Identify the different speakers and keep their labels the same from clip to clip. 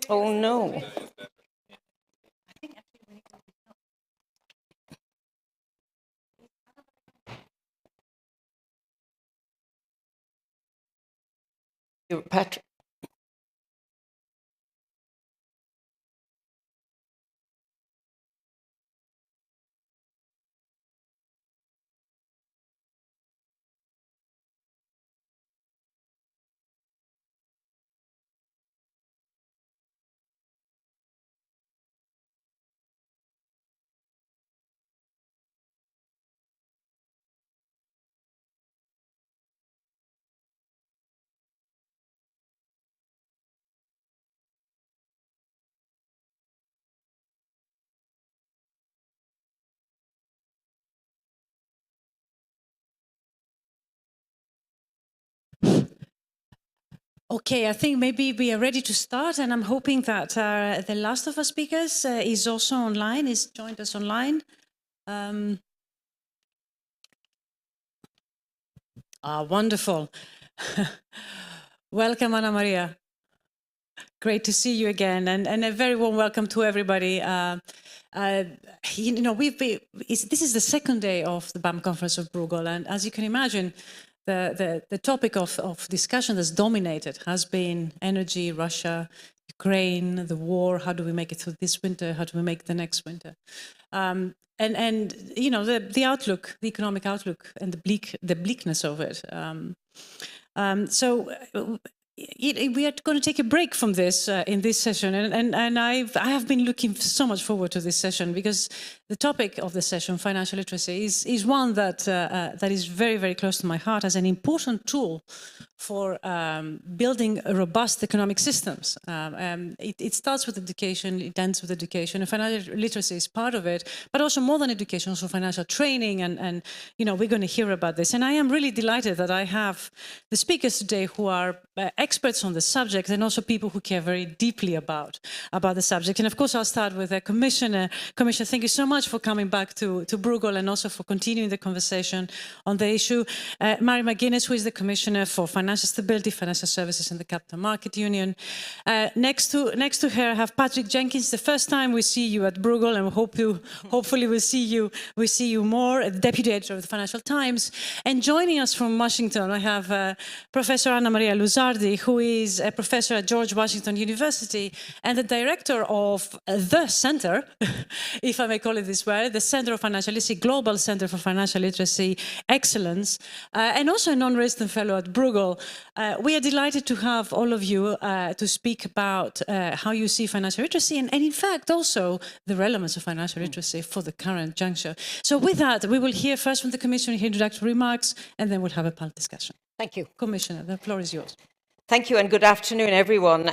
Speaker 1: Oh no. Patrick.
Speaker 2: Okay, I think maybe we are ready to start, and I'm hoping that the last of our speakers is also online, is joined us online. Wonderful. Welcome, Ana Maria. Great to see you again, and a very warm welcome to everybody. This is the second day of the BAM conference of Bruegel, and as you can imagine, the topic of discussion that's dominated has been energy, Russia, Ukraine, the war. How do we make it through this winter? How do we make it the next winter? And you know, the outlook, the economic outlook, and the bleakness of it. We are going to take a break from this in this session, and I have been looking so much forward to this session because the topic of the session, financial literacy, is one that that is very, very close to my heart as an important tool for building robust economic systems. It starts with education, it ends with education, and financial literacy is part of it, but also more than education, also financial training, and you know, we're going to hear about this. And I am really delighted that I have the speakers today who are experts on the subject and also people who care very deeply about the subject. And of course, I'll start with the Commissioner. Commissioner, thank you so much for coming back to Bruegel and also for continuing the conversation on the issue. Mary McGuinness, who is the Commissioner for Financial Stability, Financial Services and the Capital Market Union. Next to her, I have Patrick Jenkins. The first time we see you at Bruegel, and hopefully we'll see you more, Deputy Editor of the Financial Times. And joining us from Washington, I have Professor Anna Maria Luzardi, who is a professor at George Washington University and the director of the center, if I may call it this way, the Center of Financial Literacy, Global Center for Financial Literacy Excellence, and also a non-resident fellow at Bruegel. We are delighted to have all of you to speak about how you see financial literacy and in fact also the relevance of financial literacy for the current juncture. So with that, we will hear first from the Commissioner introductory remarks, and then we'll have a panel discussion.
Speaker 1: Thank you.
Speaker 2: Commissioner, the floor is yours.
Speaker 1: Thank you and good afternoon, everyone.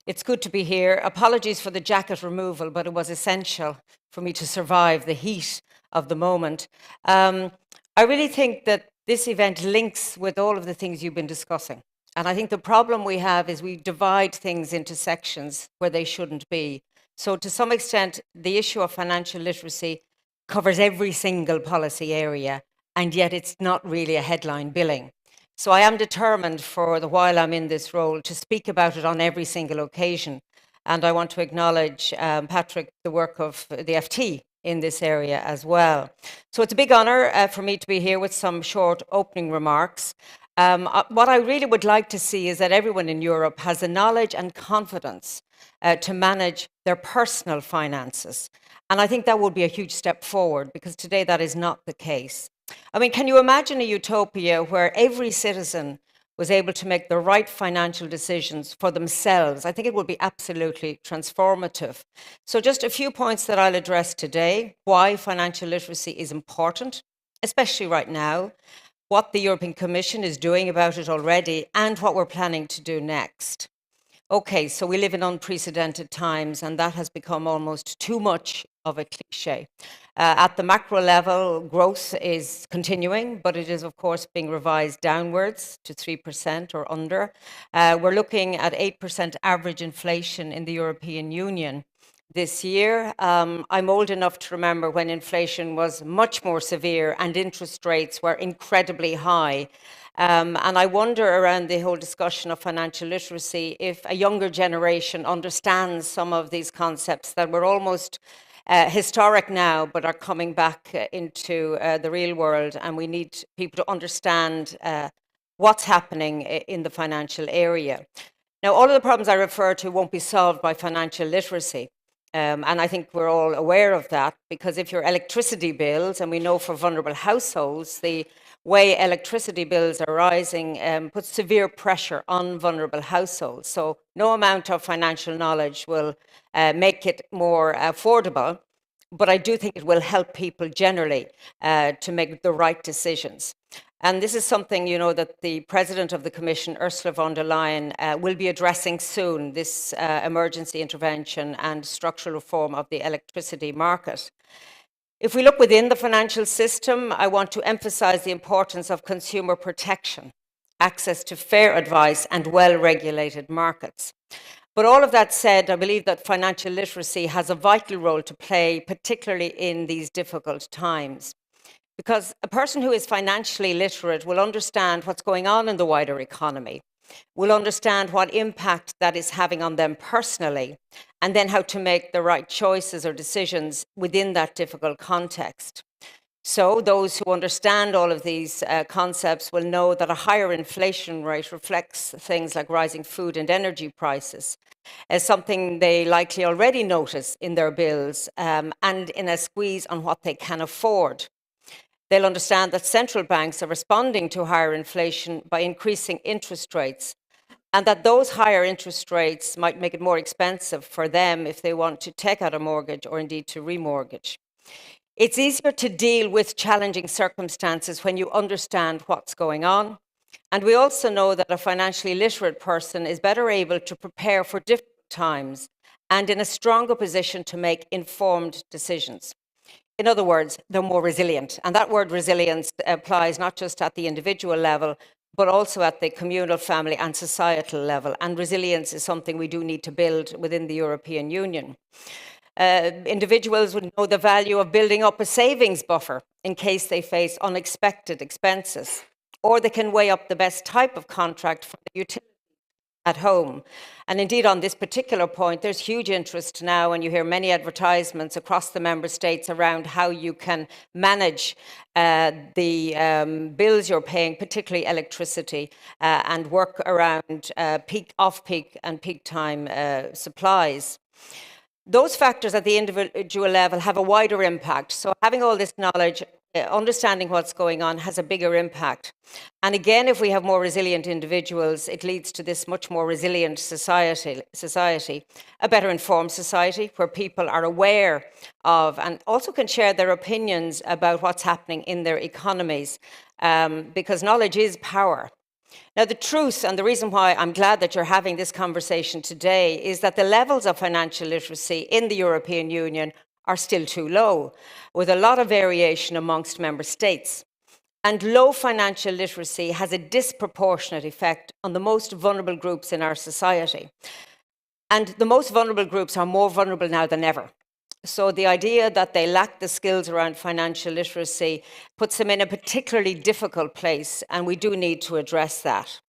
Speaker 1: It's good to be here. Apologies for the jacket removal, but it was essential for me to survive the heat of the moment. I really think that this event links with all of the things you've been discussing. And I think the problem we have is we divide things into sections where they shouldn't be. So to some extent, the issue of financial literacy covers every single policy area, and yet it's not really a headline billing. So I am determined for the while I'm in this role to speak about it on every single occasion. And I want to acknowledge, Patrick, the work of the FT in this area as well. So it's a big honour for me to be here with some short opening remarks. What I really would like to see is that everyone in Europe has the knowledge and confidence to manage their personal finances. And I think that would be a huge step forward because today that is not the case. I mean, can you imagine a utopia where every citizen was able to make the right financial decisions for themselves? I think it would be absolutely transformative. So just a few points that I'll address today: why financial literacy is important, especially right now, what the European Commission is doing about it already, and what we're planning to do next. Okay, so we live in unprecedented times, and that has become almost too much of a cliche. At the macro level, growth is continuing, but it is, of course, being revised downwards to 3% or under. We're looking at 8% average inflation in the European Union this year. I'm old enough to remember when inflation was much more severe and interest rates were incredibly high. And I wonder around the whole discussion of financial literacy if a younger generation understands some of these concepts that were almost historic now, but are coming back into the real world, and we need people to understand what's happening in the financial area. Now, all of the problems I refer to won't be solved by financial literacy. And I think we're all aware of that, because if your electricity bills, and we know for vulnerable households, the way electricity bills are rising puts severe pressure on vulnerable households. So no amount of financial knowledge will make it more affordable, but I do think it will help people generally to make the right decisions. And this is something, you know, that the President of the Commission, Ursula von der Leyen, will be addressing soon, this emergency intervention and structural reform of the electricity market. If we look within the financial system, I want to emphasize the importance of consumer protection, access to fair advice, and well-regulated markets. But all of that said, I believe that financial literacy has a vital role to play, particularly in these difficult times. Because a person who is financially literate will understand what's going on in the wider economy, will understand what impact that is having on them personally, and then how to make the right choices or decisions within that difficult context. So those who understand all of these concepts will know that a higher inflation rate reflects things like rising food and energy prices, as something they likely already notice in their bills and in a squeeze on what they can afford. They'll understand that central banks are responding to higher inflation by increasing interest rates, and that those higher interest rates might make it more expensive for them if they want to take out a mortgage or indeed to remortgage. It's easier to deal with challenging circumstances when you understand what's going on. And we also know that a financially literate person is better able to prepare for difficult times and in a stronger position to make informed decisions. In other words, they're more resilient. And that word resilience applies not just at the individual level, but also at the communal, family, and societal level. And resilience is something we do need to build within the European Union. Individuals would know the value of building up a savings buffer in case they face unexpected expenses, or they can weigh up the best type of contract for the utility at home. And indeed, on this particular point, there's huge interest now, and you hear many advertisements across the member states around how you can manage the bills you're paying, particularly electricity, and work around peak, off-peak and peak time supplies. Those factors at the individual level have a wider impact. So having all this knowledge, understanding what's going on has a bigger impact. And again, if we have more resilient individuals, it leads to this much more resilient society, a better informed society where people are aware of and also can share their opinions about what's happening in their economies, because knowledge is power. Now, the truth, and the reason why I'm glad that you're having this conversation today, is that the levels of financial literacy in the European Union are still too low, with a lot of variation amongst member states. And low financial literacy has a disproportionate effect on the most vulnerable groups in our society. And the most vulnerable groups are more vulnerable now than ever. So the idea that they lack the skills around financial literacy puts them in a particularly difficult place, and we do need to address that.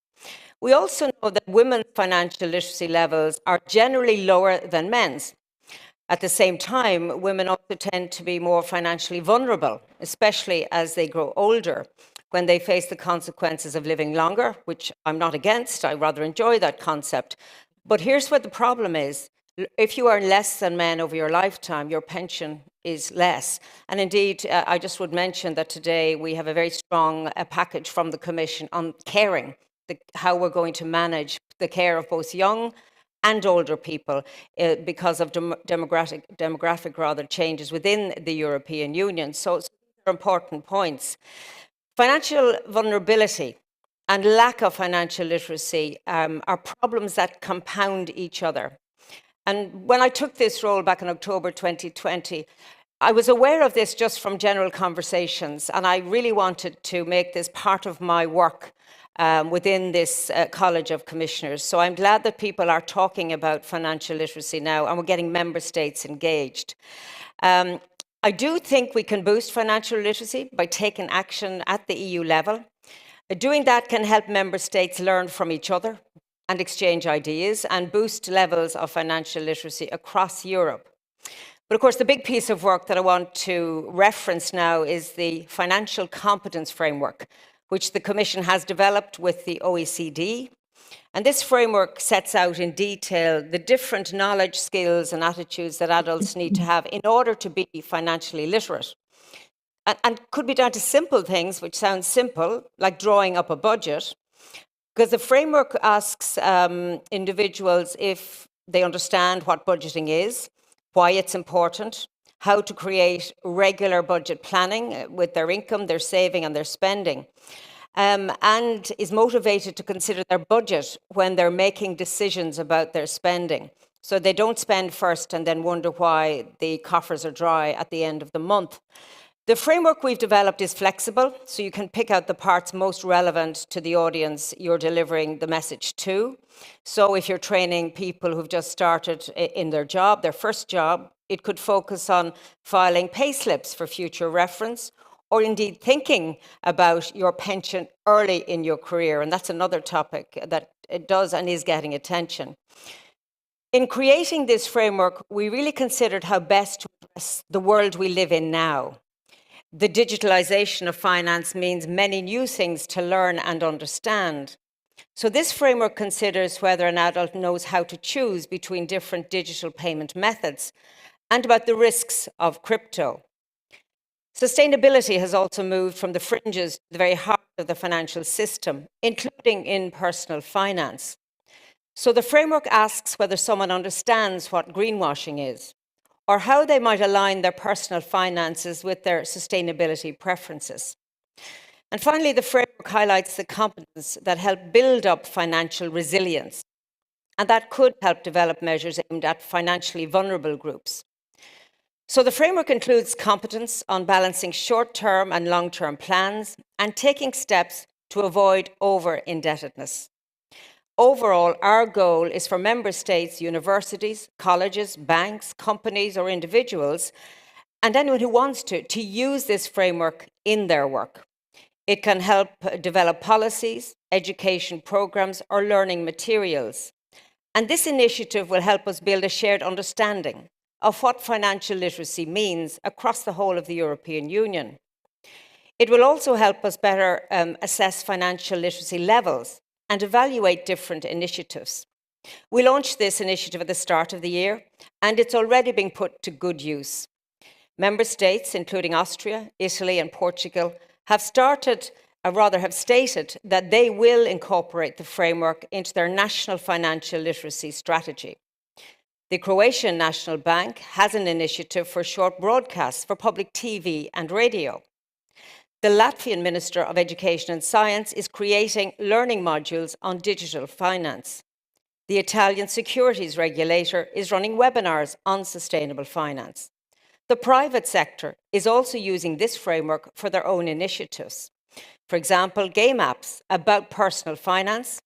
Speaker 1: We also know that women's financial literacy levels are generally lower than men's. At the same time, women also tend to be more financially vulnerable, especially as they grow older, when they face the consequences of living longer, which I'm not against. I rather enjoy that concept. But here's what the problem is. If you earn less than men over your lifetime, your pension is less. And indeed, I just would mention that today we have a very strong package from the Commission on caring, how we're going to manage the care of both young and older people because of demographic changes within the European Union. So these are important points. Financial vulnerability and lack of financial literacy are problems that compound each other. And when I took this role back in October 2020, I was aware of this just from general conversations, and I really wanted to make this part of my work within this College of Commissioners. So I'm glad that people are talking about financial literacy now, and we're getting member states engaged. I do think we can boost financial literacy by taking action at the EU level. Doing that can help member states learn from each other and exchange ideas and boost levels of financial literacy across Europe. But of course, the big piece of work that I want to reference now is the Financial Competence Framework, which the Commission has developed with the OECD. And this framework sets out in detail the different knowledge, skills, and attitudes that adults need to have in order to be financially literate. And could be down to simple things, which sound simple, like drawing up a budget, because the framework asks individuals if they understand what budgeting is, why it's important, how to create regular budget planning with their income, their saving, and their spending, and is motivated to consider their budget when they're making decisions about their spending. So they don't spend first and then wonder why the coffers are dry at the end of the month. The framework we've developed is flexible, so you can pick out the parts most relevant to the audience you're delivering the message to. So if you're training people who've just started in their job, their first job, it could focus on filing payslips for future reference, or indeed thinking about your pension early in your career. And that's another topic that it does and is getting attention. In creating this framework, we really considered how best to address the world we live in now. The digitalization of finance means many new things to learn and understand. So this framework considers whether an adult knows how to choose between different digital payment methods and about the risks of crypto. Sustainability has also moved from the fringes to the very heart of the financial system, including in personal finance. So the framework asks whether someone understands what greenwashing is, or how they might align their personal finances with their sustainability preferences. And finally, the framework highlights the competence that help build up financial resilience, and that could help develop measures aimed at financially vulnerable groups. So the framework includes competence on balancing short-term and long-term plans and taking steps to avoid over-indebtedness. Overall, our goal is for member states, universities, colleges, banks, companies, or individuals, and anyone who wants to use this framework in their work. It can help develop policies, education programs, or learning materials. And this initiative will help us build a shared understanding of what financial literacy means across the whole of the European Union. It will also help us better assess financial literacy levels and evaluate different initiatives. We launched this initiative at the start of the year, and it's already being put to good use. Member states, including Austria, Italy, and Portugal, have stated that they will incorporate the framework into their national financial literacy strategy. The Croatian National Bank has an initiative for short broadcasts for public TV and radio. The Latvian Minister of Education and Science is creating learning modules on digital finance. The Italian securities regulator is running webinars on sustainable finance. The private sector is also using this framework for their own initiatives. For example, game apps about personal finance,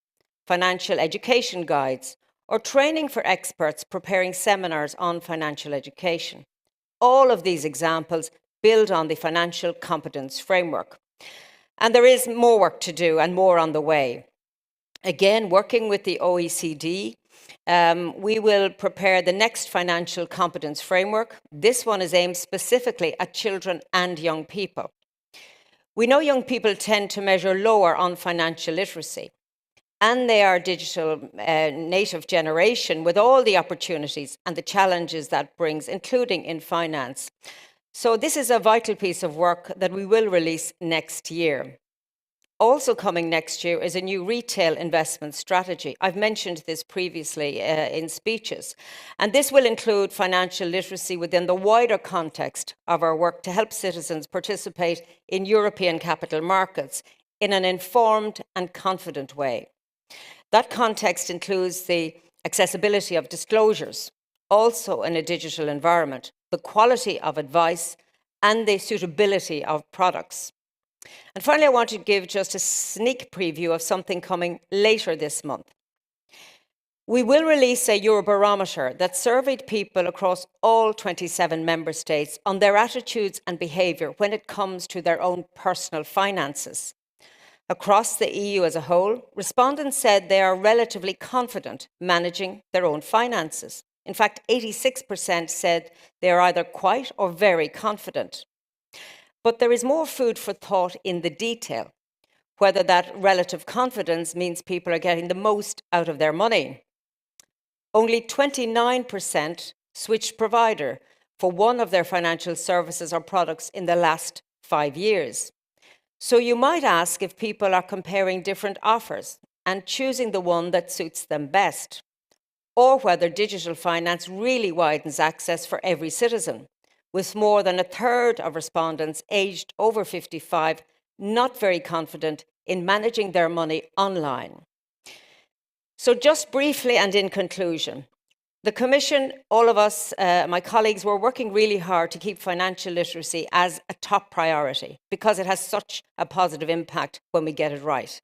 Speaker 1: financial education guides, or training for experts preparing seminars on financial education. All of these examples build on the financial competence framework. And there is more work to do and more on the way. Again, working with the OECD, we will prepare the next financial competence framework. This one is aimed specifically at children and young people. We know young people tend to measure lower on financial literacy, and they are a digital native generation with all the opportunities and the challenges that brings, including in finance. So this is a vital piece of work that we will release next year. Also coming next year is a new retail investment strategy. I've mentioned this previously in speeches. And this will include financial literacy within the wider context of our work to help citizens participate in European capital markets in an informed and confident way. That context includes the accessibility of disclosures, also in a digital environment, the quality of advice, and the suitability of products. And finally, I want to give just a sneak preview of something coming later this month. We will release a Barometer that surveyed people across all 27 member states on their attitudes and behaviour when it comes to their own personal finances. Across the EU as a whole, respondents said they are relatively confident managing their own finances. In fact, 86% said they are either quite or very confident. But there is more food for thought in the detail, whether that relative confidence means people are getting the most out of their money. Only 29% switched provider for one of their financial services or products in the last 5 years. So you might ask if people are comparing different offers and choosing the one that suits them best, or whether digital finance really widens access for every citizen, with more than a third of respondents aged over 55 not very confident in managing their money online. So just briefly and in conclusion, the Commission, all of us, my colleagues, were working really hard to keep financial literacy as a top priority because it has such a positive impact when we get it right.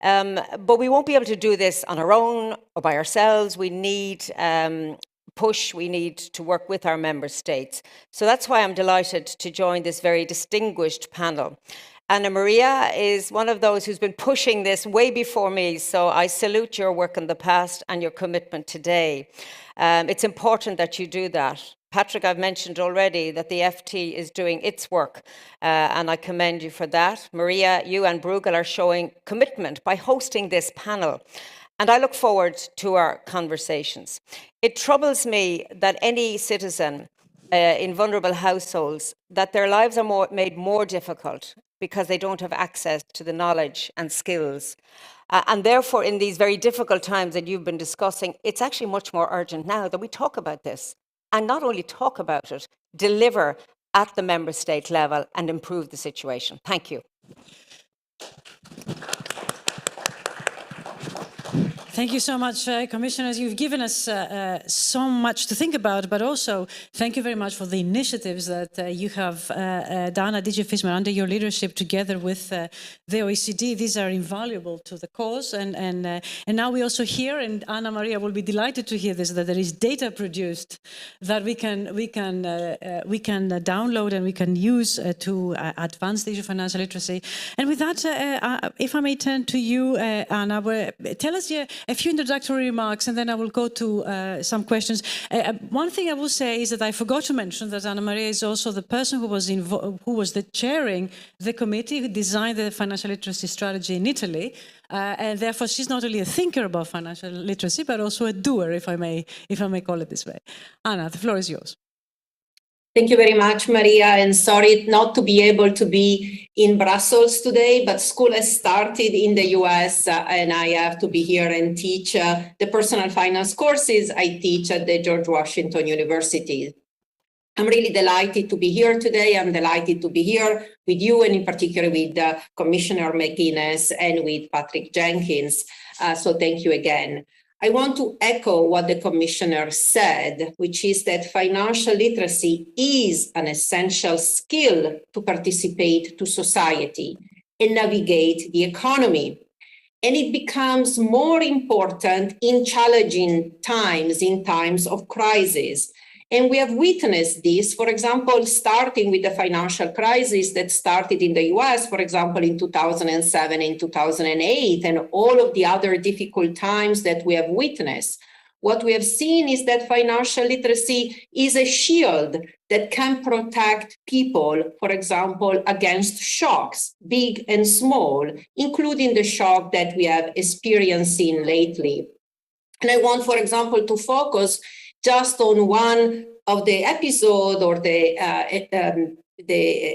Speaker 1: But we won't be able to do this on our own or by ourselves. We need push, we need to work with our member states. So that's why I'm delighted to join this very distinguished panel. Anna Maria is one of those who's been pushing this way before me, so I salute your work in the past and your commitment today. It's important that you do that. Patrick, I've mentioned already that the FT is doing its work, and I commend you for that. Maria, you and Bruegel are showing commitment by hosting this panel, and I look forward to our conversations. It troubles me that any citizen in vulnerable households, that their lives are made more difficult because they don't have access to the knowledge and skills. And therefore, in these very difficult times that you've been discussing, it's actually much more urgent now that we talk about this. And not only talk about it, deliver at the member state level and improve the situation. Thank you.
Speaker 2: Thank you so much, Commissioners. You've given us so much to think about, but also thank you very much for the initiatives that you have done at DG FISMA under your leadership together with the OECD. These are invaluable to the cause. And now we also hear, and Anna Maria will be delighted to hear this, that there is data produced that we can download and we can use to advance the issue of financial literacy. And with that, if I may turn to you, Anna, tell us a few introductory remarks, and then I will go to some questions. One thing I will say is that I forgot to mention that Anna Maria is also the person who was the chairing the committee who designed the financial literacy strategy in Italy, and therefore she's not only a thinker about financial literacy, but also a doer, if I may call it this way. Anna, the floor is yours.
Speaker 3: Thank you very much, Maria, and sorry not to be able to be in Brussels today, but school has started in the US and I have to be here and teach the personal finance courses I teach at the George Washington University. I'm really delighted to be here today. I'm delighted to be here with you and in particular with Commissioner McGuinness and with Patrick Jenkins. So thank you again. I want to echo what the Commissioner said, which is that financial literacy is an essential skill to participate to society and navigate the economy. And it becomes more important in challenging times, in times of crisis. And we have witnessed this, for example, starting with the financial crisis that started in the US, for example, in 2007 and 2008, and all of the other difficult times that we have witnessed. What we have seen is that financial literacy is a shield that can protect people, for example, against shocks, big and small, including the shock that we have experiencing lately. And I want, for example, to focus just on one of the episode or the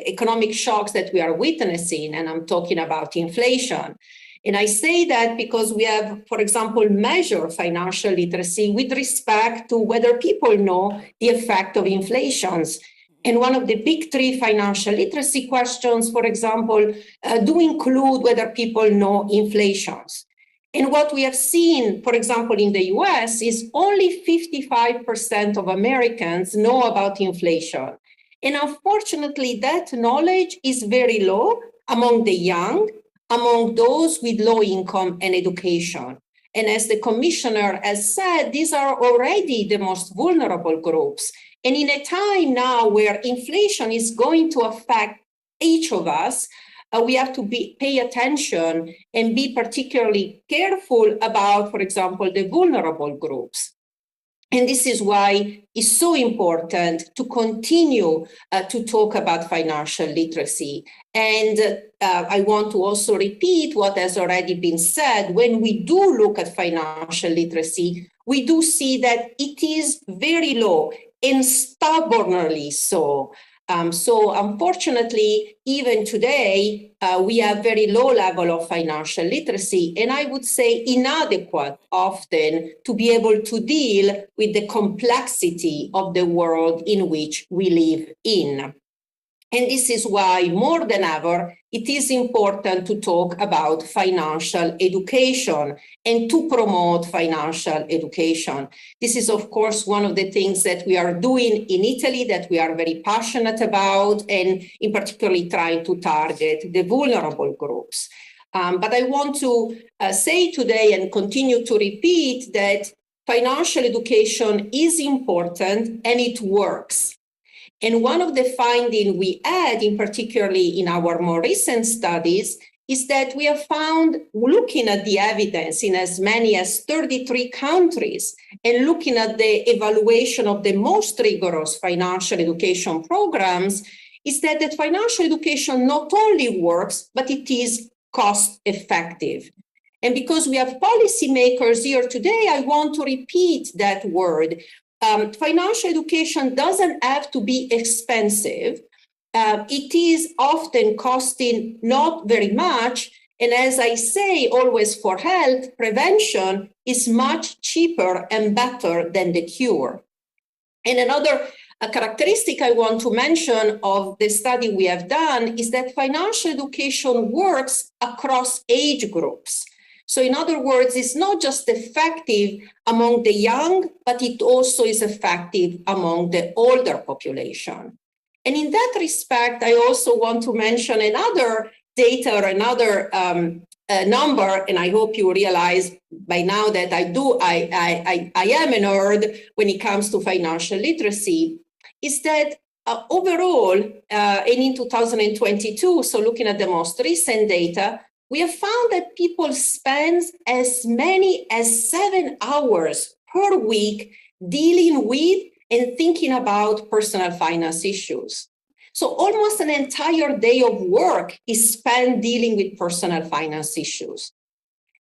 Speaker 3: economic shocks that we are witnessing, and I'm talking about inflation. And I say that because we have, for example, measured financial literacy with respect to whether people know the effect of inflations. And one of the big three financial literacy questions, for example, do include whether people know inflations. And what we have seen, for example, in the US is only 55% of Americans know about inflation. And unfortunately, that knowledge is very low among the young, among those with low income and education. And as the Commissioner has said, these are already the most vulnerable groups. And in a time now where inflation is going to affect each of us, we have to pay attention and be particularly careful about, for example, the vulnerable groups. And this is why it's so important to continue to talk about financial literacy. And I want to also repeat what has already been said. When we do look at financial literacy, we do see that it is very low and stubbornly so. So unfortunately, even today, we have very low level of financial literacy, and I would say inadequate often to be able to deal with the complexity of the world in which we live in. And this is why, more than ever, it is important to talk about financial education and to promote financial education. This is, of course, one of the things that we are doing in Italy that we are very passionate about, and in particular trying to target the vulnerable groups. But I want to say today and continue to repeat that financial education is important and it works. And one of the findings we had, in particularly in our more recent studies, is that we have found, looking at the evidence in as many as 33 countries and looking at the evaluation of the most rigorous financial education programs, is that financial education not only works, but it is cost effective. And because we have policymakers here today, I want to repeat that word. Financial education doesn't have to be expensive. It is often costing not very much. And as I say, always for health, prevention is much cheaper and better than the cure. And another characteristic I want to mention of the study we have done is that financial education works across age groups. So in other words, it's not just effective among the young, but it also is effective among the older population. And in that respect, I also want to mention another data or another number, and I hope you realize by now that I am a nerd when it comes to financial literacy, is that overall, and in 2022, so looking at the most recent data, we have found that people spend as many as 7 hours per week dealing with and thinking about personal finance issues. So almost an entire day of work is spent dealing with personal finance issues.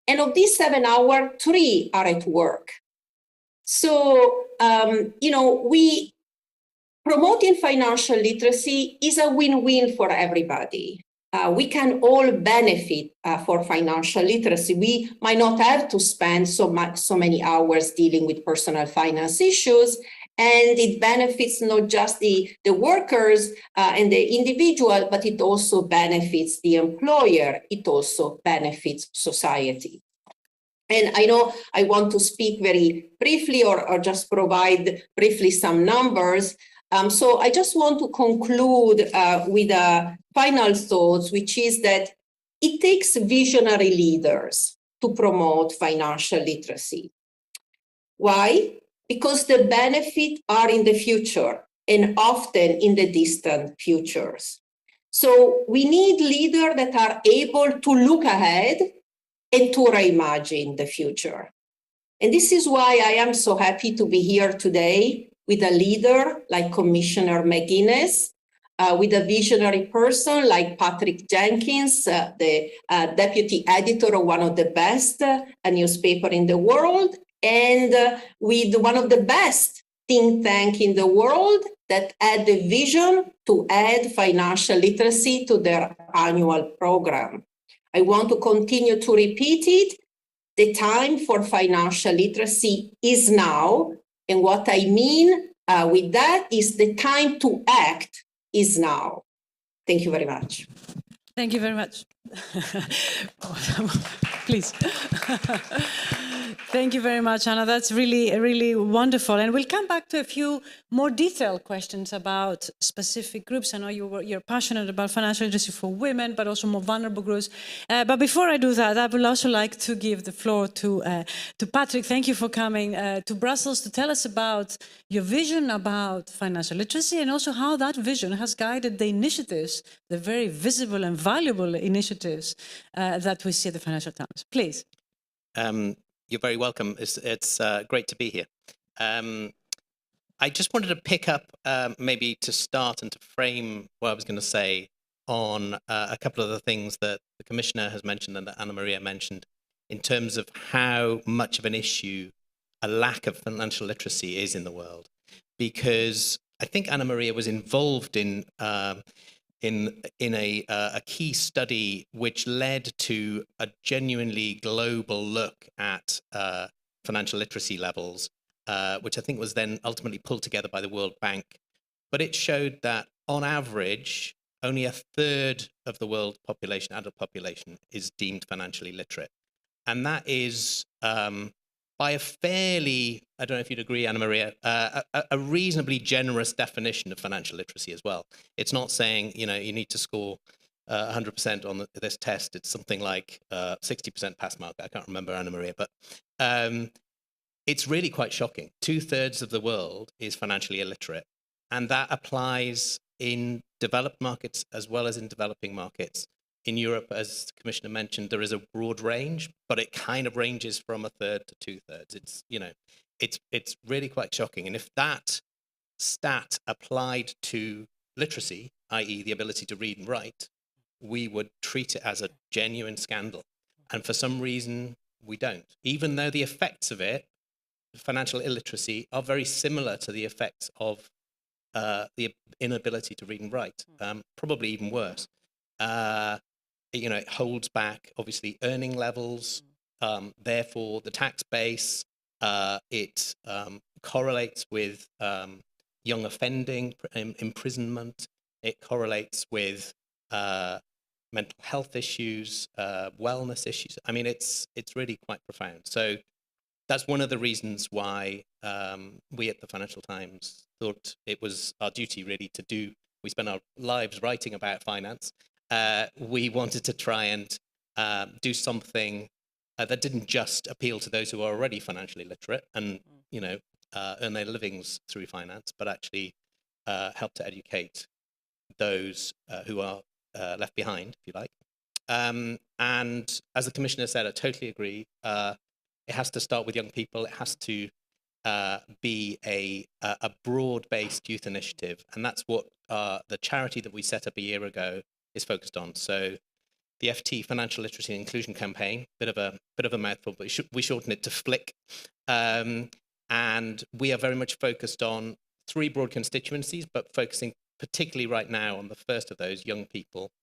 Speaker 3: And of these 7 hours, 3 are at work. So, we promoting financial literacy is a win-win for everybody. We can all benefit for financial literacy. We might not have to spend so many hours dealing with personal finance issues, and it benefits not just the workers and the individual, but it also benefits the employer. It also benefits society. And I know I want to speak very briefly or just provide briefly some numbers. So I just want to conclude with final thoughts, which is that it takes visionary leaders to promote financial literacy. Why? Because the benefits are in the future and often in the distant futures. So we need leaders that are able to look ahead and to reimagine the future. And this is why I am so happy to be here today with a leader like Commissioner McGuinness, with a visionary person like Patrick Jenkins, the deputy editor of one of the best newspaper in the world, and with one of the best think tank in the world that had the vision to add financial literacy to their annual program. I want to continue to repeat it. The time for financial literacy is now. And what I mean with that is the time to act is now. Thank you very much.
Speaker 2: Thank you very much. Please. Thank you very much, Anna. That's really, really wonderful. And we'll come back to a few more detailed questions about specific groups. I know you're passionate about financial literacy for women, but also more vulnerable groups. But before I do that, I would also like to give the floor to Patrick. Thank you for coming to Brussels to tell us about your vision about financial literacy and also how that vision has guided the initiatives, the very visible and valuable initiatives that we see at the Financial Times. Please.
Speaker 4: You're very welcome. It's great to be here. I just wanted to pick up maybe to start and to frame what I was going to say on a couple of the things that the Commissioner has mentioned and that Anna Maria mentioned in terms of how much of an issue a lack of financial literacy is in the world. Because I think Anna Maria was involved in a key study which led to a genuinely global look at financial literacy levels, which I think was then ultimately pulled together by the World Bank. But it showed that on average, only a third of the world population, adult population, is deemed financially literate. And that is by a fairly, I don't know if you'd agree, Anna Maria, a reasonably generous definition of financial literacy as well. It's not saying, you need to score 100% on this test. It's something like 60% pass mark. I can't remember, Anna Maria, but it's really quite shocking. 2/3 of the world is financially illiterate. And that applies in developed markets as well as in developing markets. In Europe, as the Commissioner mentioned, there is a broad range, but it kind of ranges from 1/3 to 2/3. It's really quite shocking. And if that stat applied to literacy, i.e. the ability to read and write, we would treat it as a genuine scandal. And for some reason, we don't. Even though the effects of it, financial illiteracy, are very similar to the effects of the inability to read and write, probably even worse. It holds back, obviously, earning levels, therefore the tax base. It correlates with young offending, imprisonment. It correlates with mental health issues, wellness issues. I mean, it's really quite profound. So that's one of the reasons why we at the Financial Times thought it was our duty really to do. We spent our lives writing about finance. We wanted to try and do something that didn't just appeal to those who are already financially literate and earn their livings through finance, but actually help to educate those who are left behind, if you like. And as the Commissioner said, I totally agree. It has to start with young people. It has to be a broad-based youth initiative, and that's what the charity that we set up a year ago is focused on. So the FT, Financial Literacy and Inclusion Campaign, bit of a mouthful, but we shorten it to FLIC. And we are very much focused on 3 broad constituencies, but focusing particularly right now on the first of those, young people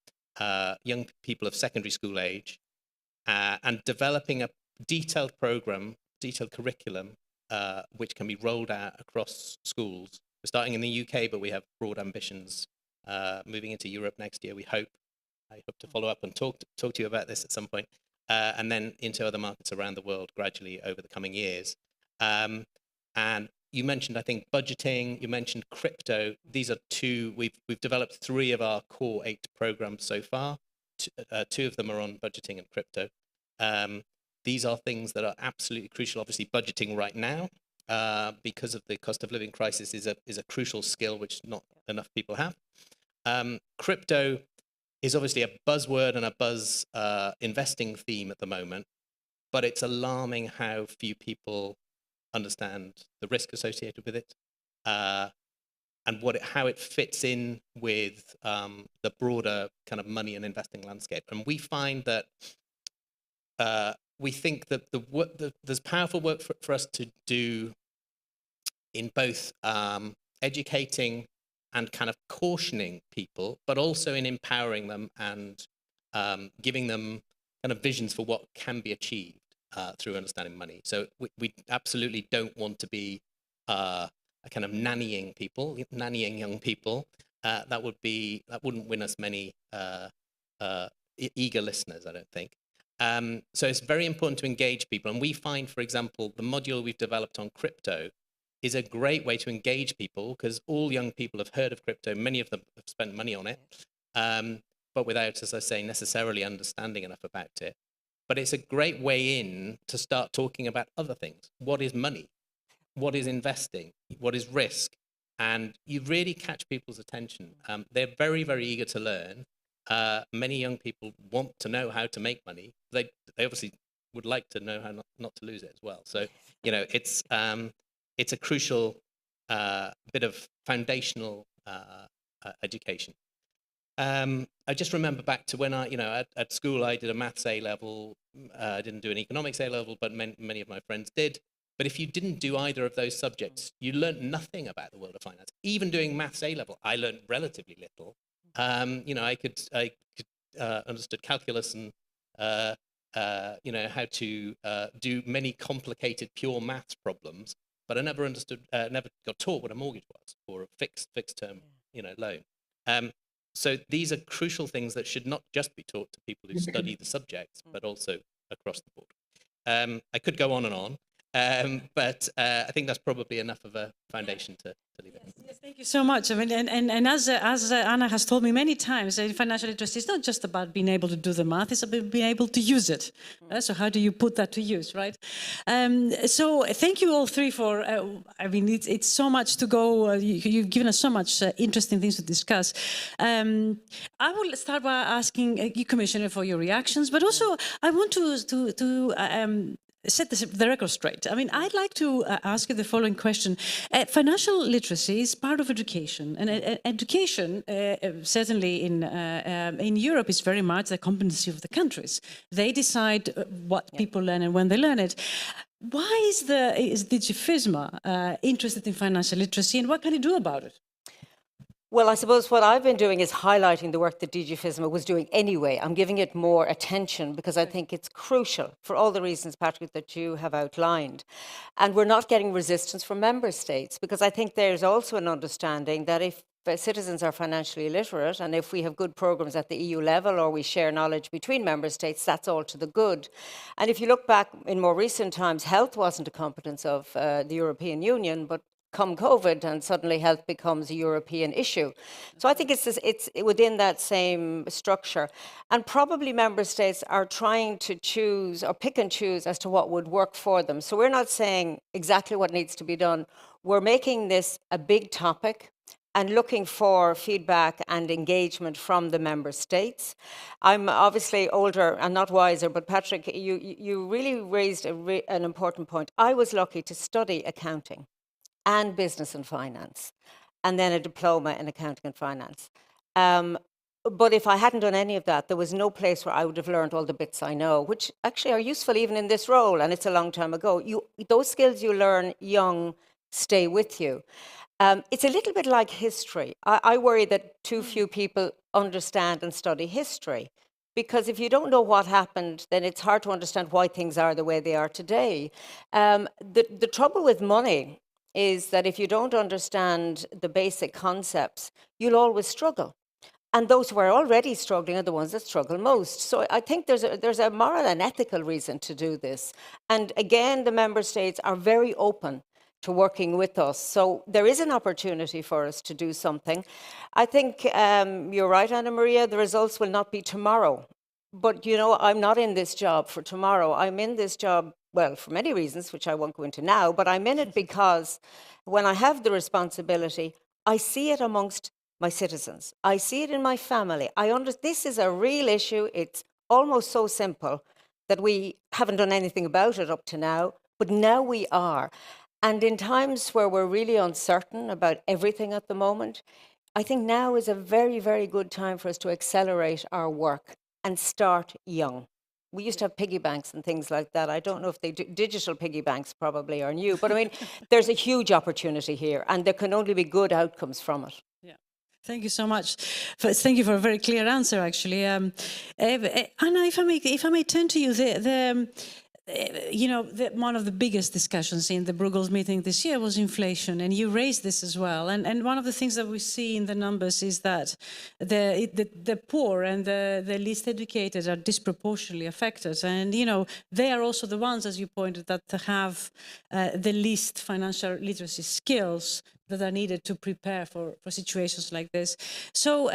Speaker 4: of secondary school age, and developing a detailed program, detailed curriculum, which can be rolled out across schools. We're starting in the UK, but we have broad ambitions moving into Europe next year, I hope to follow up and talk to you about this at some point, and then into other markets around the world gradually over the coming years. And you mentioned, I think, budgeting, you mentioned crypto. These are 2, we've developed 3 of our core 8 programs so far. 2 of them are on budgeting and crypto. These are things that are absolutely crucial. Obviously, budgeting right now, because of the cost of living crisis, is a crucial skill which not enough people have. Crypto is obviously a buzzword and a buzz investing theme at the moment, but it's alarming how few people understand the risk associated with it, and how it fits in with the broader kind of money and investing landscape. And we find that we think that there's powerful work for us to do in both educating and kind of cautioning people, but also in empowering them and giving them kind of visions for what can be achieved through understanding money. So we absolutely don't want to be a kind of nannying young people. That wouldn't win us many eager listeners, I don't think. So it's very important to engage people. And we find, for example, the module we've developed on crypto is a great way to engage people because all young people have heard of crypto. Many of them have spent money on it, but without, as I say, necessarily understanding enough about it. But it's a great way in to start talking about other things. What is money? What is investing? What is risk? And you really catch people's attention. They're very, very eager to learn. Many young people want to know how to make money. They obviously would like to know how not to lose it as well. So, you know, it's a crucial bit of foundational education. I just remember back to when at school I did a maths A level. I didn't do an economics A level, but many of my friends did. But if you didn't do either of those subjects, you learned nothing about the world of finance. Even doing maths A level, I learned relatively little. I could understood calculus and how to do many complicated pure maths problems, but I never never got taught what a mortgage was or a fixed term loan. So these are crucial things that should not just be taught to people who study the subjects, but also across the board. I could go on and on. But I think that's probably enough of a foundation to leave it.
Speaker 2: Yes, thank you so much. I mean, and as Anna has told me many times, financial literacy is not just about being able to do the math; it's about being able to use it. So how do you put that to use, right? So thank you all three for. I mean, it's so much to go. You've given us so much interesting things to discuss. I will start by asking you, Commissioner, for your reactions, but also I want to set the record straight. I mean, I'd like to ask you the following question. Financial literacy is part of education, and education, certainly in Europe, is very much the competency of the countries. They decide what people learn and when they learn it. Why is DigiFISMA interested in financial literacy, and what can it do about it?
Speaker 1: Well, I suppose what I've been doing is highlighting the work that DigiFISMA was doing anyway. I'm giving it more attention because I think it's crucial for all the reasons, Patrick, that you have outlined. And we're not getting resistance from member states because I think there's also an understanding that if citizens are financially literate and if we have good programs at the EU level or we share knowledge between member states, that's all to the good. And if you look back in more recent times, health wasn't a competence of the European Union, but come COVID and suddenly health becomes a European issue. So I think it's within that same structure. And probably member states are trying to choose or pick and choose as to what would work for them. So we're not saying exactly what needs to be done. We're making this a big topic and looking for feedback and engagement from the member states. I'm obviously older and not wiser, but Patrick, you really raised an important point. I was lucky to study accounting and business and finance, and then a diploma in accounting and finance. But if I hadn't done any of that, there was no place where I would have learned all the bits I know, which actually are useful even in this role, and it's a long time ago. Those skills you learn young stay with you. It's a little bit like history. I worry that too few people understand and study history, because if you don't know what happened, then it's hard to understand why things are the way they are today. The trouble with money is that if you don't understand the basic concepts, you'll always struggle. And those who are already struggling are the ones that struggle most. So I think there's a moral and ethical reason to do this. And again, the member states are very open to working with us. So there is an opportunity for us to do something. I think you're right, Anna Maria, the results will not be tomorrow. But, you know, I'm not in this job for tomorrow. I'm in this job, well, for many reasons, which I won't go into now, but I'm in it because when I have the responsibility, I see it amongst my citizens. I see it in my family. This is a real issue. It's almost so simple that we haven't done anything about it up to now, but now we are. And in times where we're really uncertain about everything at the moment, I think now is a very, very good time for us to accelerate our work and start young. We used to have piggy banks and things like that. I don't know if they do. Digital piggy banks probably are new, but I mean, there's a huge opportunity here and there can only be good outcomes from it.
Speaker 2: Yeah. Thank you so much. Thank you for a very clear answer, actually. Anna, if I may turn to you, one of the biggest discussions in the Brueggel's meeting this year was inflation, and you raised this as well. And one of the things that we see in the numbers is that the poor and the least educated are disproportionately affected. And, they are also the ones, as you pointed, that have the least financial literacy skills that are needed to prepare for situations like this. So,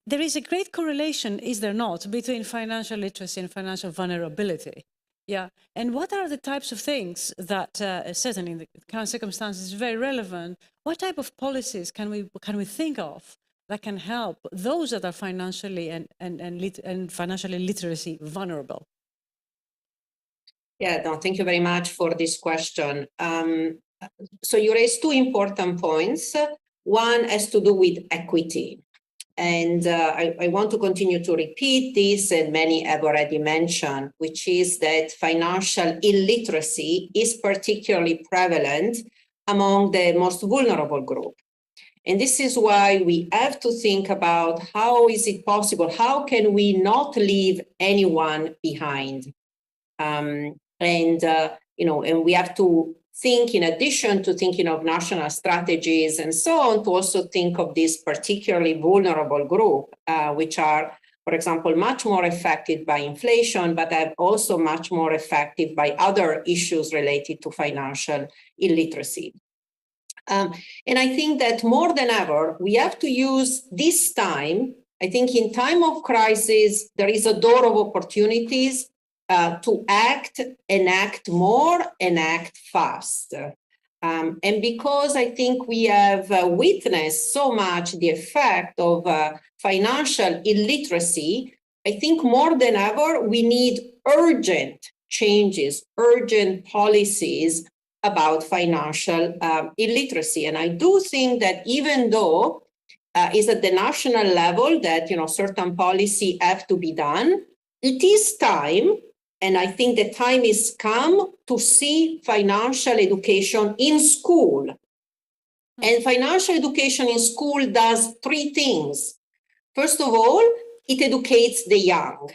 Speaker 2: there is a great correlation, is there not, between financial literacy and financial vulnerability? Yeah. And what are the types of things that, certainly in the current circumstances, is very relevant? What type of policies can we think of that can help those that are financially and financially literacy vulnerable?
Speaker 3: Yeah, no, thank you very much for this question. So you raised two important points. One has to do with equity. And I want to continue to repeat this, and many have already mentioned, which is that financial illiteracy is particularly prevalent among the most vulnerable group. And this is why we have to think about how is it possible, how can we not leave anyone behind? And we have to think, in addition to thinking of national strategies and so on, to also think of this particularly vulnerable group, which are, for example, much more affected by inflation, but are also much more affected by other issues related to financial illiteracy. And I think that more than ever, we have to use this time. I think in time of crisis, there is a door of opportunities to act and act more and act fast. And because I think we have witnessed so much the effect of financial illiteracy, I think more than ever, we need urgent changes, urgent policies about financial illiteracy. And I do think that even though it's at the national level that certain policy have to be done, it is time. And I think the time is come to see financial education in school. And financial education in school does three things. First of all, it educates the young,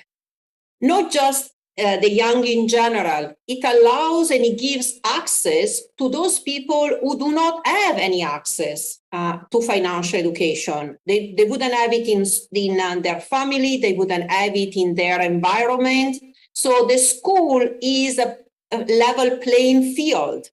Speaker 3: not just the young in general. It allows and it gives access to those people who do not have any access to financial education. They wouldn't have it in their family. They wouldn't have it in their environment. So the school is a level playing field.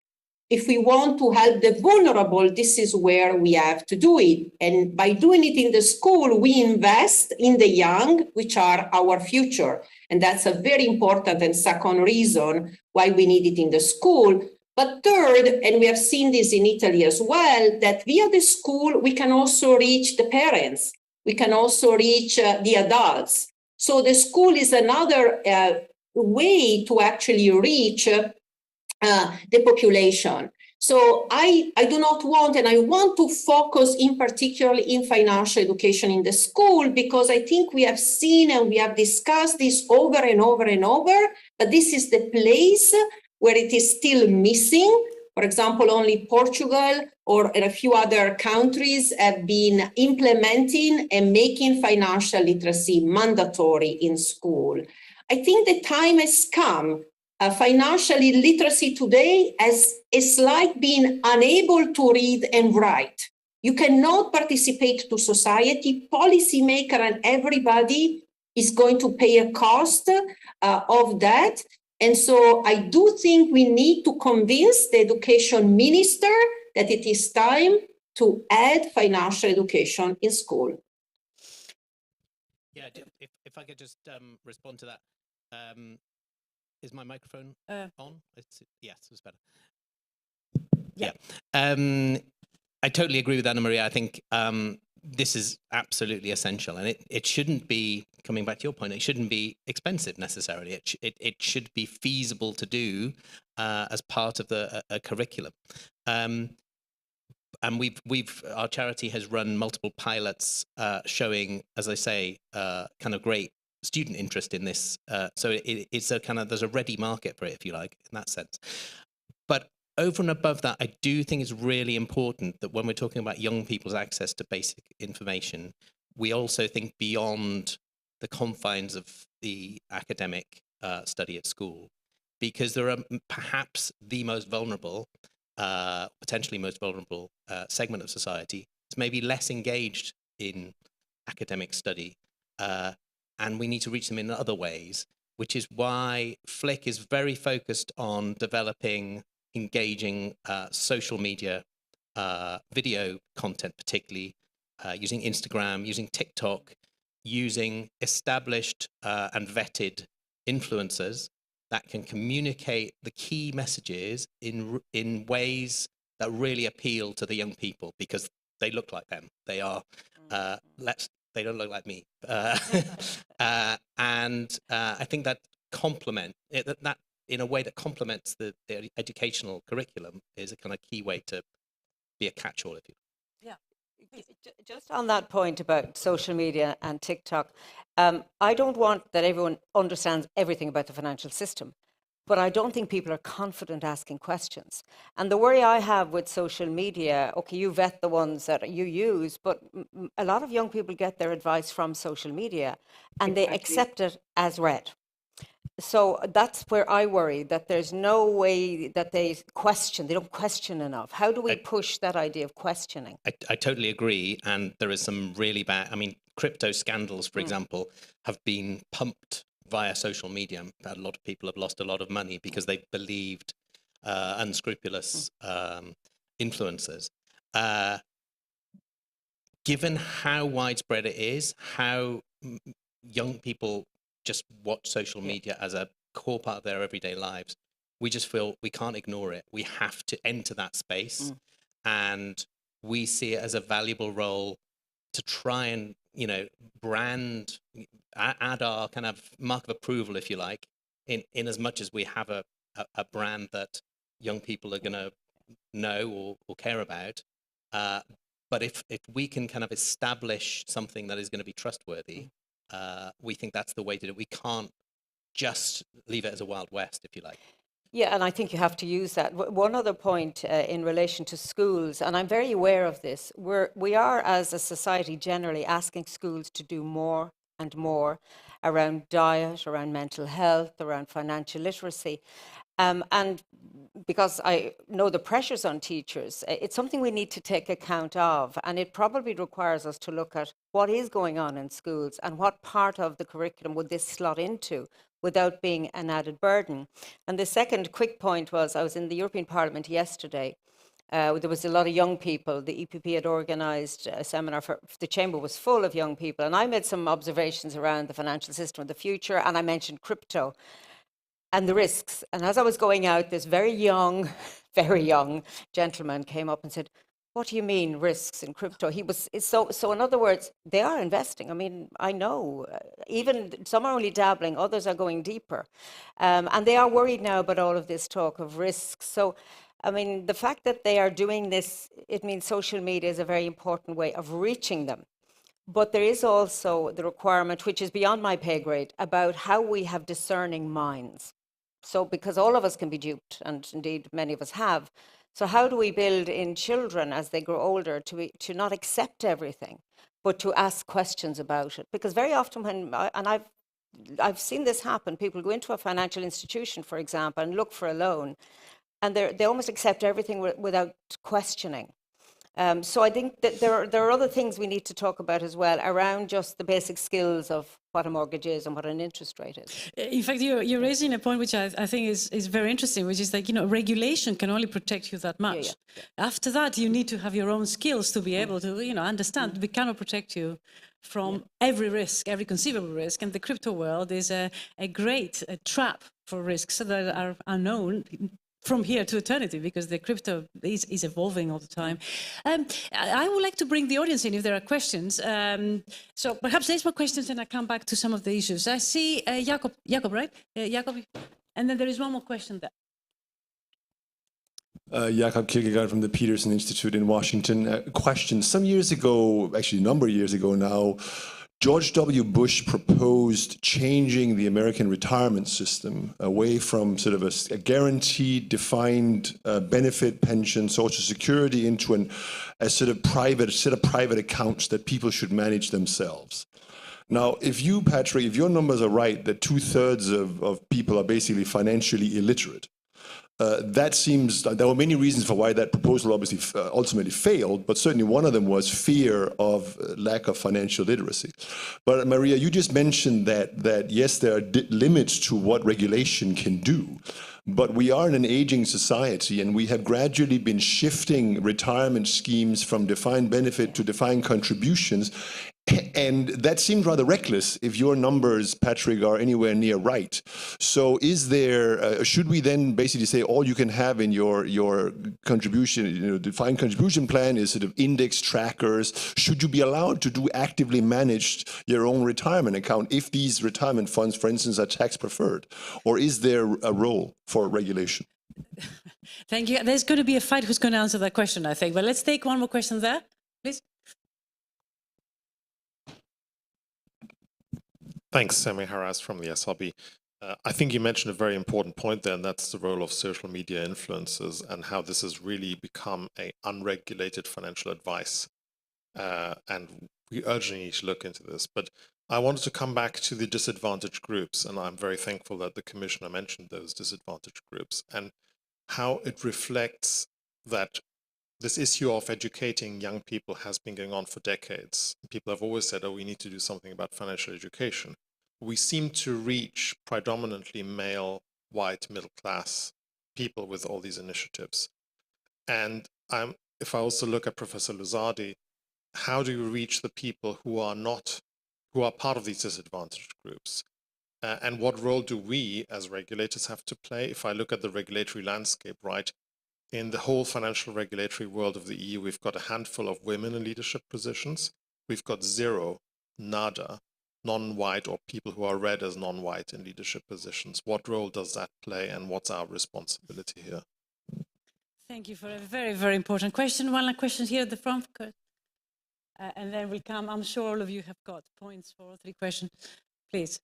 Speaker 3: If we want to help the vulnerable, this is where we have to do it. And by doing it in the school, we invest in the young, which are our future. And that's a very important and second reason why we need it in the school. But third, and we have seen this in Italy as well, that via the school, we can also reach the parents. We can also reach the adults. So the school is another way to actually reach the population. So I do not want, and I want to focus in particular in financial education in the school, because I think we have seen and we have discussed this over and over and over, but this is the place where it is still missing. For example, only Portugal or a few other countries have been implementing and making financial literacy mandatory in school. I think the time has come. Financial illiteracy today is like being unable to read and write. You cannot participate to society. Policymaker and everybody is going to pay a cost of that. And so I do think we need to convince the education minister that it is time to add financial education in school.
Speaker 4: Yeah, if I could just respond to that. Is my microphone on? Yes, it's better. Yeah. I totally agree with Anna Maria. I think this is absolutely essential, and it shouldn't be, coming back to your point, it shouldn't be expensive necessarily. It should be feasible to do as part of a curriculum. And our charity has run multiple pilots showing, as I say, kind of great student interest in this. So it's a kind of, there's a ready market for it, if you like, in that sense. But over and above that, I do think it's really important that when we're talking about young people's access to basic information, we also think beyond the confines of the academic study at school, because there are perhaps the most vulnerable, potentially most vulnerable segment of society is maybe less engaged in academic study, and we need to reach them in other ways, which is why Flick is very focused on developing engaging social media video content, particularly using Instagram, using TikTok, using established and vetted influencers that can communicate the key messages in ways that really appeal to the young people, because they look like them. They are they don't look like me, and I think that that in a way that complements the educational curriculum is a kind of key way to be a catch-all, if you.
Speaker 1: Just on that point about social media and TikTok, I don't want that everyone understands everything about the financial system, but I don't think people are confident asking questions. And the worry I have with social media, okay, you vet the ones that you use, but a lot of young people get their advice from social media and they accept it as read. So that's where I worry, that there's no way that they don't question enough. How do we push that idea of questioning?
Speaker 4: I totally agree. And there is some really bad, crypto scandals, for example, have been pumped via social media. A lot of people have lost a lot of money because they believed unscrupulous influencers. Given how widespread it is, how young people just watch social media as a core part of their everyday lives, we just feel we can't ignore it. We have to enter that space, and we see it as a valuable role to try and, brand, add our kind of mark of approval, if you like, in as much as we have a brand that young people are going to know or care about. But if we can kind of establish something that is going to be trustworthy, we think that's the way to do it. We can't just leave it as a Wild West, if you like.
Speaker 1: Yeah, and I think you have to use that. One other point in relation to schools, and I'm very aware of this, we are as a society generally asking schools to do more and more around diet, around mental health, around financial literacy. And because I know the pressures on teachers, it's something we need to take account of. And it probably requires us to look at what is going on in schools and what part of the curriculum would this slot into without being an added burden. And the second quick point was, I was in the European Parliament yesterday. There was a lot of young people. The EPP had organised a seminar the chamber was full of young people. And I made some observations around the financial system of the future, and I mentioned crypto and the risks. And as I was going out, this very young gentleman came up and said, "What do you mean risks in crypto?" So in other words, they are investing. I know, even some are only dabbling, others are going deeper. And they are worried now about all of this talk of risks. So, the fact that they are doing this, it means social media is a very important way of reaching them. But there is also the requirement, which is beyond my pay grade, about how we have discerning minds. So because all of us can be duped, and indeed many of us have. So how do we build in children as they grow older to not accept everything, but to ask questions about it? Because very often I've seen this happen, people go into a financial institution, for example, and look for a loan, and they almost accept everything without questioning. So I think that there are other things we need to talk about as well around just the basic skills of what a mortgage is and what an interest rate is.
Speaker 2: In fact, you're raising a point which I think is very interesting, which is like, regulation can only protect you that much. Yeah. After that, you need to have your own skills to be able to, understand. We cannot protect you from every risk, every conceivable risk. And the crypto world is a great trap for risks that are unknown from here to eternity, because the crypto is evolving all the time. I would like to bring the audience in if there are questions. So perhaps there's more questions and I come back to some of the issues. I see Jacob, right? Jacob, and then there is one more question there.
Speaker 5: Jakob Kierkegaard from the Peterson Institute in Washington. A question. Some years ago, actually a number of years ago now, George W. Bush proposed changing the American retirement system away from sort of a guaranteed, defined benefit pension, Social Security, into a set of private accounts that people should manage themselves. Now, if you, Patrick, if your numbers are right, that 2/3 of people are basically financially illiterate, that seems, there were many reasons for why that proposal obviously ultimately failed, but certainly one of them was fear of lack of financial literacy. But Maria, you just mentioned that yes, there are limits to what regulation can do. But we are in an aging society, and we have gradually been shifting retirement schemes from defined benefit to defined contributions. And that seems rather reckless if your numbers, Patrick, are anywhere near right. So is there, should we then basically say all you can have in your contribution, defined contribution plan is sort of index trackers? Should you be allowed to do actively managed your own retirement account if these retirement funds, for instance, are tax preferred? Or is there a role for regulation?
Speaker 2: Thank you. There's going to be a fight who's going to answer that question, I think. But let's take one more question there, please.
Speaker 6: Thanks, Sami Haras from the SRB. I think you mentioned a very important point there, and that's the role of social media influencers and how this has really become an unregulated financial advice. And we urgently need to look into this. But I wanted to come back to the disadvantaged groups, and I'm very thankful that the Commissioner mentioned those disadvantaged groups and how it reflects that this issue of educating young people has been going on for decades. People have always said, oh, we need to do something about financial education. We seem to reach predominantly male, white, middle-class people with all these initiatives. And if I also look at Professor Luzardi, how do you reach the people who are part of these disadvantaged groups? And what role do we as regulators have to play? If I look at the regulatory landscape, right, in the whole financial regulatory world of the EU, we've got a handful of women in leadership positions. We've got zero, nada, non-white or people who are read as non-white in leadership positions. What role does that play, and what's our responsibility here?
Speaker 2: Thank you for a very, very important question. One question here at the front. And then we come, I'm sure all of you have got points for all three questions. Please.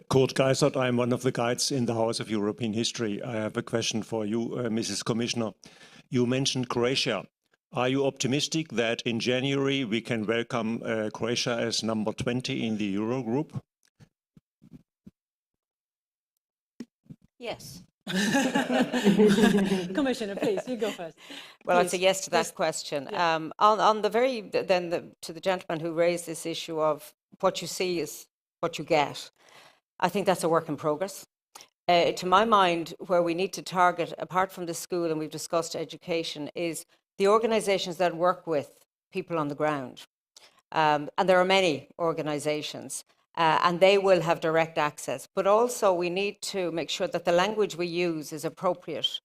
Speaker 7: Kurt Geisert, I'm one of the guides in the House of European History. I have a question for you, Mrs. Commissioner. You mentioned Croatia. Are you optimistic that in January we can welcome Croatia as number 20 in the Eurogroup?
Speaker 1: Yes.
Speaker 2: Commissioner, please, you go first.
Speaker 1: Well,
Speaker 2: Please.
Speaker 1: I'd say yes to that question. Yeah. To the gentleman who raised this issue of what you see is what you get. I think that's a work in progress. To my mind, where we need to target, apart from the school, and we've discussed education, is the organisations that work with people on the ground. And there are many organisations, and they will have direct access. But also we need to make sure that the language we use is appropriate,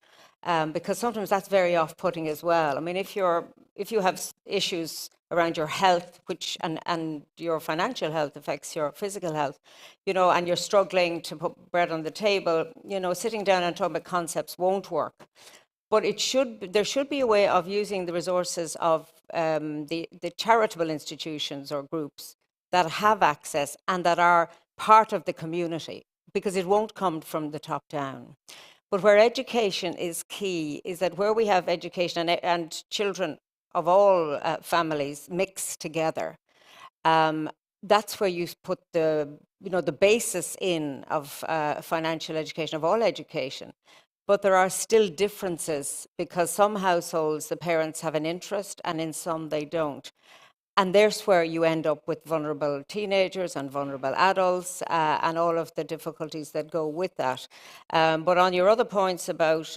Speaker 1: because sometimes that's very off-putting as well. I mean, if you have issues around your health, which and your financial health affects your physical health, and you're struggling to put bread on the table, sitting down and talking about concepts won't work. But there should be a way of using the resources of the charitable institutions or groups that have access and that are part of the community, because it won't come from the top down. But where education is key is that where we have education and children of all families mixed together, that's where you put the basis in of financial education, of all education. But there are still differences, because some households, the parents have an interest and in some they don't. And there's where you end up with vulnerable teenagers and vulnerable adults and all of the difficulties that go with that. But on your other points about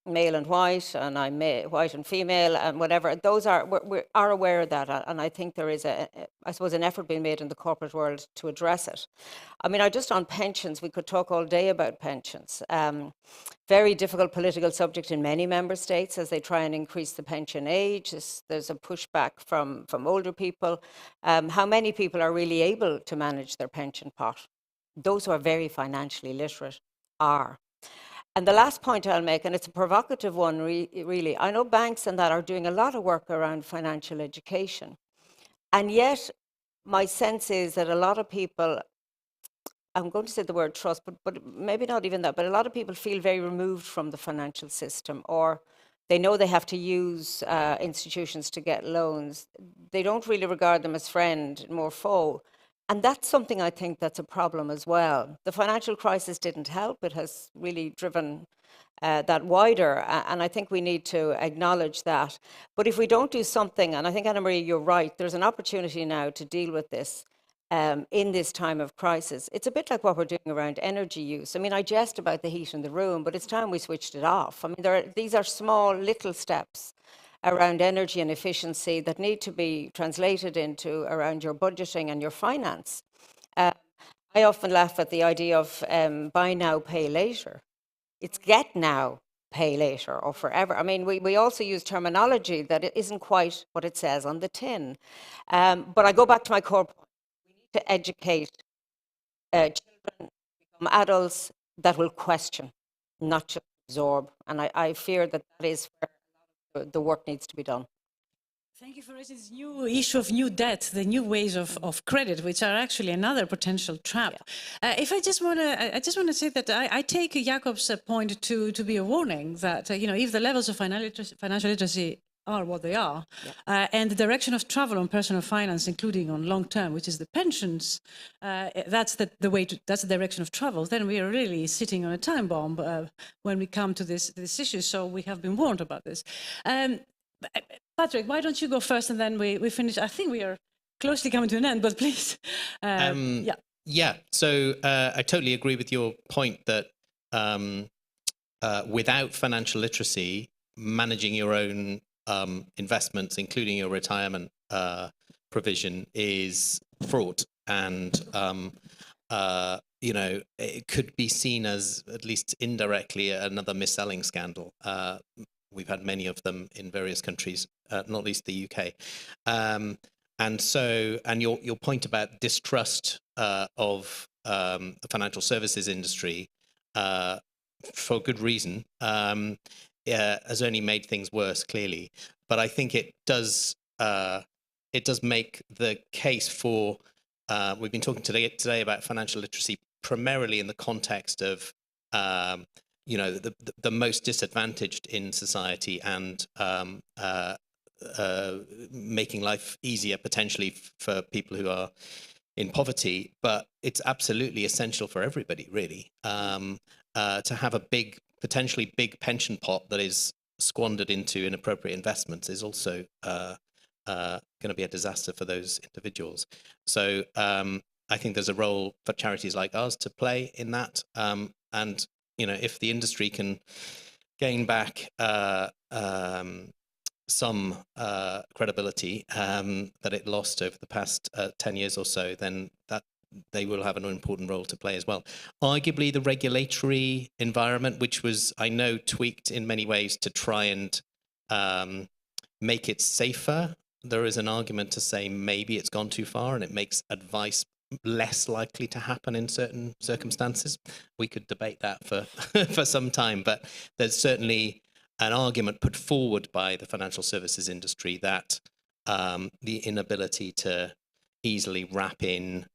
Speaker 1: male and white, and I'm white and female and whatever, those we are aware of that. And I think there is I suppose, an effort being made in the corporate world to address it. I mean, just on pensions, we could talk all day about pensions. Very difficult political subject in many member states as they try and increase the pension age. There's a pushback from older people. How many people are really able to manage their pension pot? Those who are very financially literate are. And the last point I'll make, and it's a provocative one really, I know banks and that are doing a lot of work around financial education. And yet my sense is that a lot of people, I'm going to say the word trust, but maybe not even that, but a lot of people feel very removed from the financial system, or They know they have to use institutions to get loans. They don't really regard them as friend, more foe. And that's something I think that's a problem as well. The financial crisis didn't help. It has really driven that wider. And I think we need to acknowledge that. But if we don't do something, and I think, Anna Marie, you're right, there's an opportunity now to deal with this in this time of crisis. It's a bit like what we're doing around energy use. I mean, I jest about the heat in the room, but it's time we switched it off. I mean, these are small, little steps around energy and efficiency that need to be translated into around your budgeting and your finance. I often laugh at the idea of buy now, pay later. It's get now, pay later, or forever. I mean, we also use terminology that it isn't quite what it says on the tin. But I go back to my core point. We need to educate children become adults that will question, not just absorb. And I fear that is where the work needs to be done.
Speaker 2: Thank you for raising this new issue of new debt, the new ways of credit, which are actually another potential trap. Yeah. If I just want to say that I take Jakob's point to be a warning that if the levels of financial literacy are what they are, and the direction of travel on personal finance, including on long term, which is the pensions, that's the direction of travel. Then we are really sitting on a time bomb when we come to this issue. So we have been warned about this. Patrick, why don't you go first and then we finish? I think we are closely coming to an end, but please.
Speaker 4: Yeah, so I totally agree with your point that without financial literacy, managing your own investments, including your retirement provision, is fraught. And, it could be seen as, at least indirectly, another mis-selling scandal. We've had many of them in various countries, not least the UK. And your point about distrust of the financial services industry, for good reason, has only made things worse, clearly. But I think it does make the case for. We've been talking today about financial literacy primarily in the context of. The most disadvantaged in society and making life easier potentially for people who are in poverty. But it's absolutely essential for everybody, really, to have a potentially big pension pot that is squandered into inappropriate investments is also going to be a disaster for those individuals. So I think there's a role for charities like ours to play in that. And if the industry can gain back some credibility that it lost over the past 10 years or so, then that they will have an important role to play as well. Arguably, the regulatory environment, which was, I know, tweaked in many ways to try and make it safer, there is an argument to say maybe it's gone too far and it makes advice less likely to happen in certain circumstances. We could debate that for for some time, but there's certainly an argument put forward by the financial services industry that the inability to easily wrap in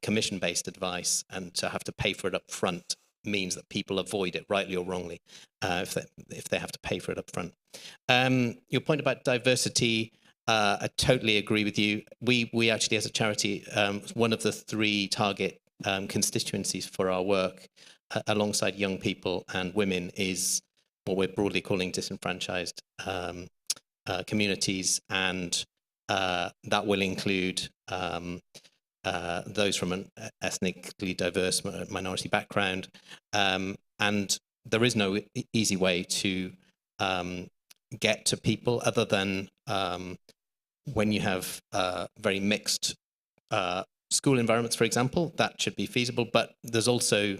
Speaker 4: commission-based advice and to have to pay for it up front means that people avoid it, rightly or wrongly, if they have to pay for it up front. Your point about diversity, I totally agree with you. We actually, as a charity, one of the 3 target constituencies for our work, alongside young people and women, is what we're broadly calling disenfranchised communities, and that will include those from an ethnically diverse minority background. And there is no easy way to get to people other than when you have very mixed school environments, for example. That should be feasible, but there's also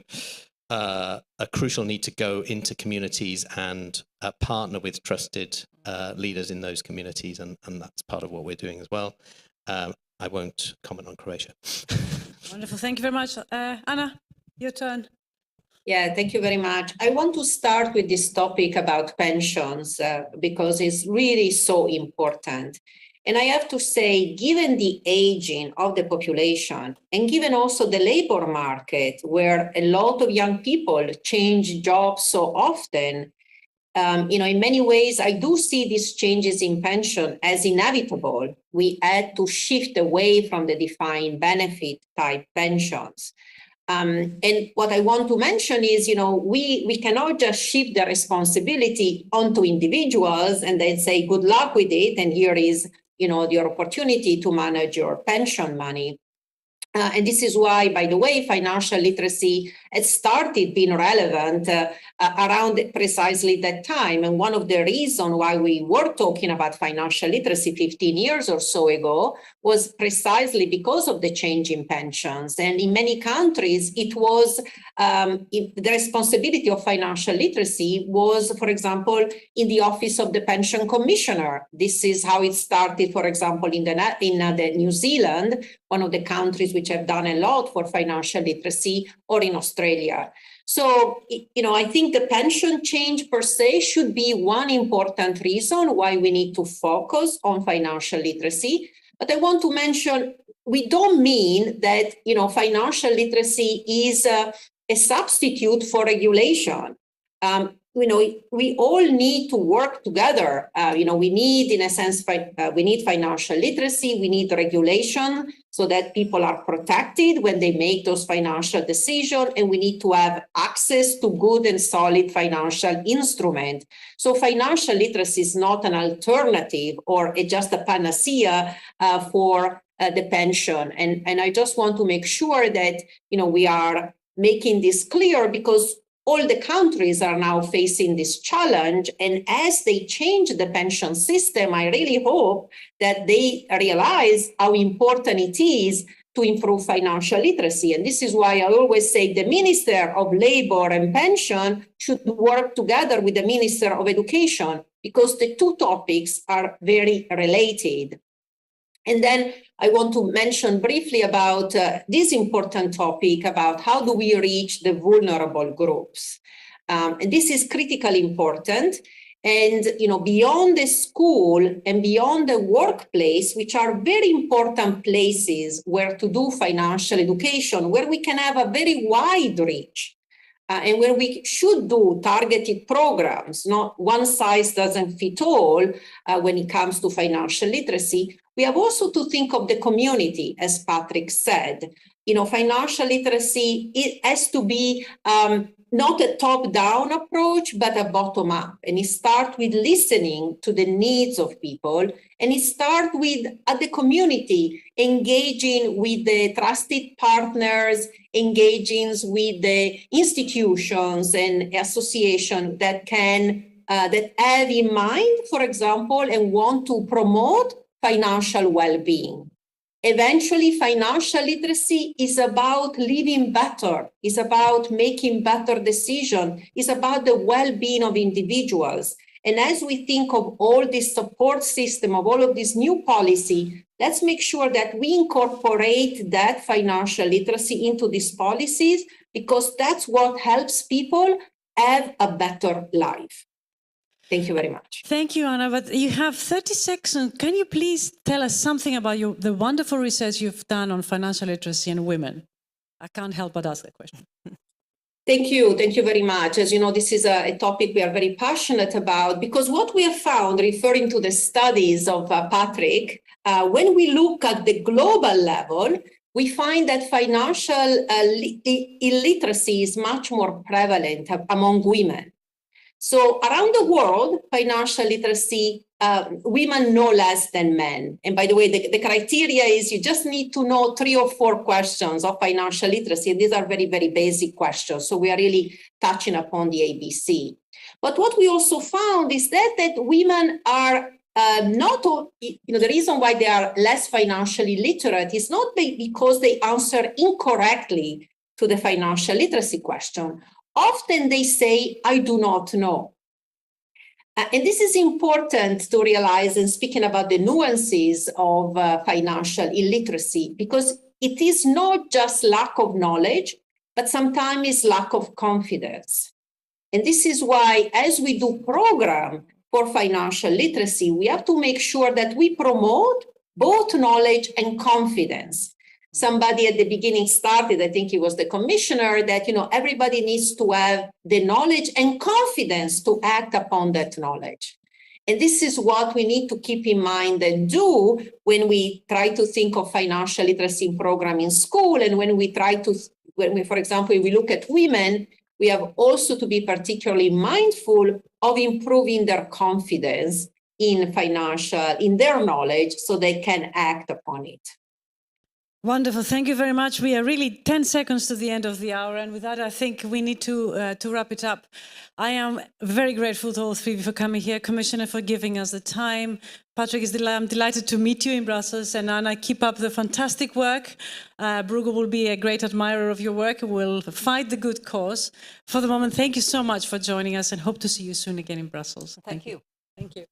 Speaker 4: a crucial need to go into communities and partner with trusted leaders in those communities, and that's part of what we're doing as well. I won't comment on Croatia.
Speaker 2: Wonderful, thank you very much. Anna, your turn.
Speaker 3: Yeah, thank you very much. I want to start with this topic about pensions because it's really so important. And I have to say, given the aging of the population and given also the labor market, where a lot of young people change jobs so often, in many ways, I do see these changes in pension as inevitable. We had to shift away from the defined benefit type pensions. And what I want to mention is, we cannot just shift the responsibility onto individuals and then say, good luck with it. And here is, your opportunity to manage your pension money. And this is why, by the way, financial literacy had started being relevant around precisely that time. And one of the reasons why we were talking about financial literacy 15 years or so ago was precisely because of the change in pensions. And in many countries, it was the responsibility of financial literacy was, for example, in the office of the pension commissioner. This is how it started, for example, in the New Zealand, one of the countries which have done a lot for financial literacy, or in Australia. So, I think the pension change per se should be one important reason why we need to focus on financial literacy. But I want to mention, we don't mean that, financial literacy is a substitute for regulation. We all need to work together. We need, in a sense, we need financial literacy, we need regulation so that people are protected when they make those financial decisions, and we need to have access to good and solid financial instruments. So financial literacy is not an alternative or just a panacea for the pension. And I just want to make sure that, we are making this clear, because all the countries are now facing this challenge. And as they change the pension system, I really hope that they realize how important it is to improve financial literacy. And this is why I always say the Minister of Labor and Pension should work together with the Minister of Education, because the two topics are very related. And then I want to mention briefly about this important topic about how do we reach the vulnerable groups. And this is critically important. And, beyond the school and beyond the workplace, which are very important places where to do financial education, where we can have a very wide reach, and where we should do targeted programs. Not one size doesn't fit all when it comes to financial literacy. We have also to think of the community, as Patrick said. Financial literacy, it has to be not a top-down approach, but a bottom-up. And it starts with listening to the needs of people. And it starts with, at the community, engaging with the trusted partners, engaging with the institutions and associations that have in mind, for example, and want to promote financial well-being. Eventually, financial literacy is about living better, is about making better decisions, is about the well-being of individuals. And as we think of all this support system, of all of this new policy, let's make sure that we incorporate that financial literacy into these policies, because that's what helps people have a better life. Thank you very much.
Speaker 2: Thank you, Anna. But you have 30 seconds. Can you please tell us something about the wonderful research you've done on financial literacy and women? I can't help but ask that question.
Speaker 3: Thank you. Thank you very much. As you know, this is a topic we are very passionate about, because what we have found, referring to the studies of Patrick, when we look at the global level, we find that financial illiteracy is much more prevalent among women. So around the world, financial literacy, women know less than men. And by the way, the criteria is you just need to know 3 or 4 questions of financial literacy. And these are very, very basic questions. So we are really touching upon the ABC. But what we also found is that women are the reason why they are less financially literate is not because they answer incorrectly to the financial literacy question. Often they say, I do not know. And this is important to realize in speaking about the nuances of financial illiteracy, because it is not just lack of knowledge, but sometimes it's lack of confidence. And this is why, as we do program for financial literacy, we have to make sure that we promote both knowledge and confidence. Somebody at the beginning started, I think it was the commissioner, that, everybody needs to have the knowledge and confidence to act upon that knowledge. And this is what we need to keep in mind and do when we try to think of financial literacy program in school. And when we, for example, if we look at women, we have also to be particularly mindful of improving their confidence in their knowledge so they can act upon it.
Speaker 2: Wonderful. Thank you very much. We are really 10 seconds to the end of the hour. And with that, I think we need to wrap it up. I am very grateful to all three of you for coming here. Commissioner, for giving us the time. Patrick, I'm delighted to meet you in Brussels. And Anna, keep up the fantastic work. Bruegel will be a great admirer of your work and will fight the good cause. For the moment, thank you so much for joining us and hope to see you soon again in Brussels.
Speaker 1: Thank you.
Speaker 2: Thank you.